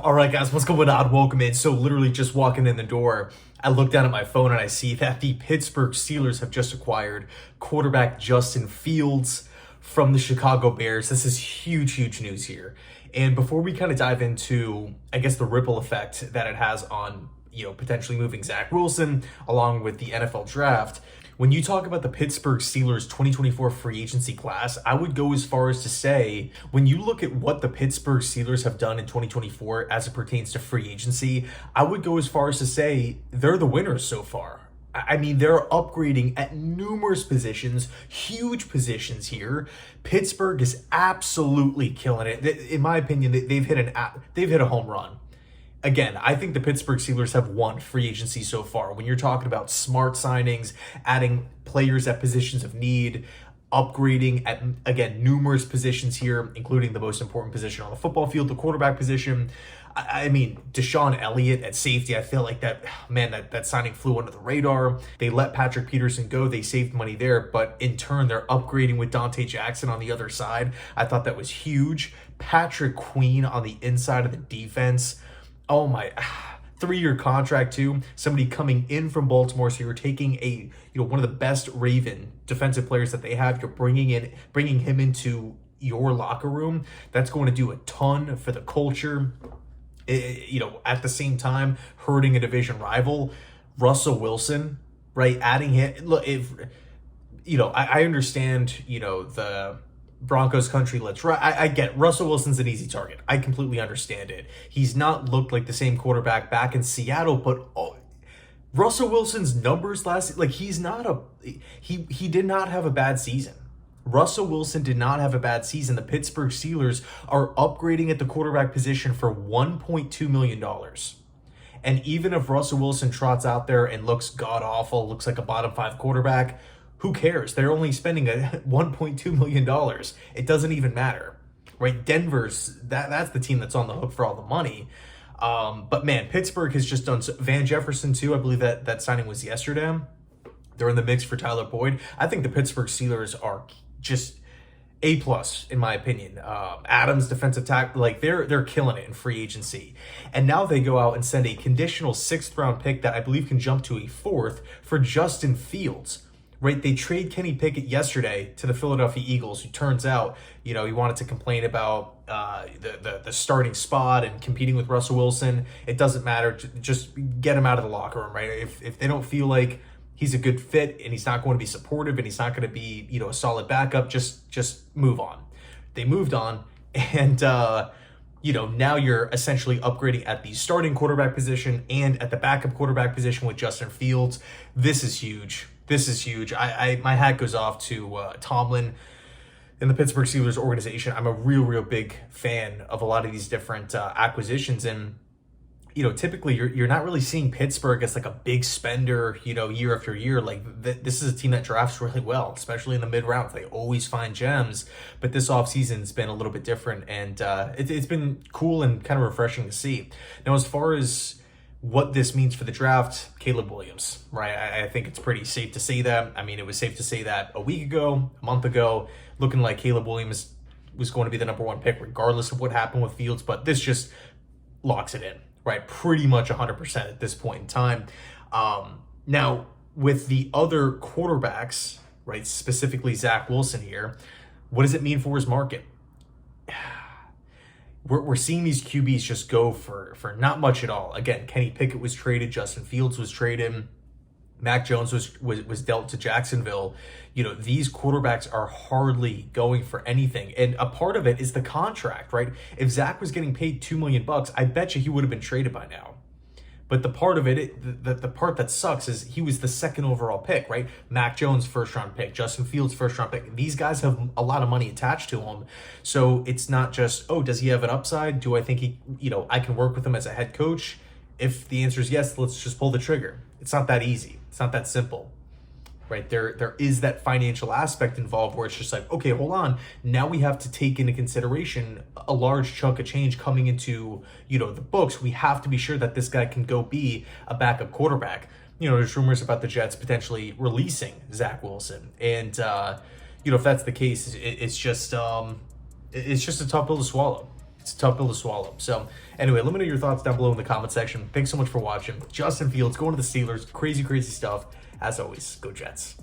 All right, guys, what's going on? Welcome in. So literally just walking in the door, I look down at my phone and I see that the Pittsburgh Steelers have just acquired quarterback Justin Fields from the Chicago Bears. This is huge, huge news here. And before we kind of dive into, I guess, the ripple effect that it has on, potentially moving Zach Wilson along with the NFL draft, when you talk about the Pittsburgh Steelers 2024 free agency class, I would go as far as to say, when you look at what the Pittsburgh Steelers have done in 2024 as it pertains to free agency, I would go as far as to say they're the winners so far. I mean, they're upgrading at numerous positions, huge positions here. Pittsburgh is absolutely killing it. In my opinion, they've hit a home run. Again, I think the Pittsburgh Steelers have won free agency so far. When you're talking about smart signings, adding players at positions of need, upgrading at, again, numerous positions here, including the most important position on the football field, the quarterback position. I mean, Deshaun Elliott at safety, I feel like that signing flew under the radar. They let Patrick Peterson go. They saved money there, but in turn, they're upgrading with Dante Jackson on the other side. I thought that was huge. Patrick Queen on the inside of the defense. Oh my, 3-year contract too. Somebody coming in from Baltimore, so you're taking one of the best Raven defensive players that they have. You're bringing him into your locker room. That's going to do a ton for the culture. At the same time, hurting a division rival, Russell Wilson, right? Adding him. Look, I understand. The Broncos country, let's right. I get it. Russell Wilson's an easy target. I completely understand it. He's not looked like the same quarterback back in Seattle, but Russell Wilson's numbers he did not have a bad season. Russell Wilson did not have a bad season. The Pittsburgh Steelers are upgrading at the quarterback position for $1.2 million. And even if Russell Wilson trots out there and looks god-awful, looks like a bottom 5 quarterback, who cares? They're only spending $1.2 million. It doesn't even matter, right? That's the team that's on the hook for all the money. But man, Pittsburgh has just done Van Jefferson too. I believe that signing was yesterday. They're in the mix for Tyler Boyd. I think the Pittsburgh Steelers are just A+ in my opinion. Adams, defensive tackle, they're killing it in free agency. And now they go out and send a conditional 6th round pick that I believe can jump to a 4th for Justin Fields. Right, they trade Kenny Pickett yesterday to the Philadelphia Eagles, who turns out, he wanted to complain about the starting spot and competing with Russell Wilson. It doesn't matter. Just get him out of the locker room, right? If they don't feel like he's a good fit and he's not going to be supportive and he's not going to be, a solid backup, just move on. They moved on, and now you're essentially upgrading at the starting quarterback position and at the backup quarterback position with Justin Fields. This is huge. This is huge. My hat goes off to Tomlin and the Pittsburgh Steelers organization. I'm a real big fan of a lot of these different acquisitions. And, typically you're not really seeing Pittsburgh as like a big spender, year after year. This is a team that drafts really well, especially in the mid-rounds. They always find gems. But this offseason's been a little bit different. And it's been cool and kind of refreshing to see. Now, as far as what this means for the draft, Caleb Williams, right? I think it's pretty safe to say that. I mean, it was safe to say that a week ago, a month ago, looking like Caleb Williams was going to be the number 1 pick regardless of what happened with Fields, but this just locks it in, right? Pretty much 100% at this point in time. Now, with the other quarterbacks, right, specifically Zach Wilson here, what does it mean for his market? We're seeing these QBs just go for not much at all. Again, Kenny Pickett was traded, Justin Fields was traded, Mac Jones was dealt to Jacksonville. These quarterbacks are hardly going for anything. And a part of it is the contract, right? If Zach was getting paid $2 million, I bet you he would have been traded by now. But the part of it, the part that sucks is he was the 2nd overall pick, right? Mac Jones, 1st round pick, Justin Fields, 1st round pick. These guys have a lot of money attached to him. So it's not just, does he have an upside? Do I think I can work with him as a head coach? If the answer is yes, let's just pull the trigger. It's not that easy. It's not that simple. Right, there is that financial aspect involved where it's just like, okay, hold on. Now we have to take into consideration a large chunk of change coming into, the books. We have to be sure that this guy can go be a backup quarterback. There's rumors about the Jets potentially releasing Zach Wilson. And, if that's the case, it's just a tough pill to swallow. It's a tough pill to swallow. So anyway, let me know your thoughts down below in the comment section. Thanks so much for watching. Justin Fields going to the Steelers. Crazy, crazy stuff. As always, go Jets.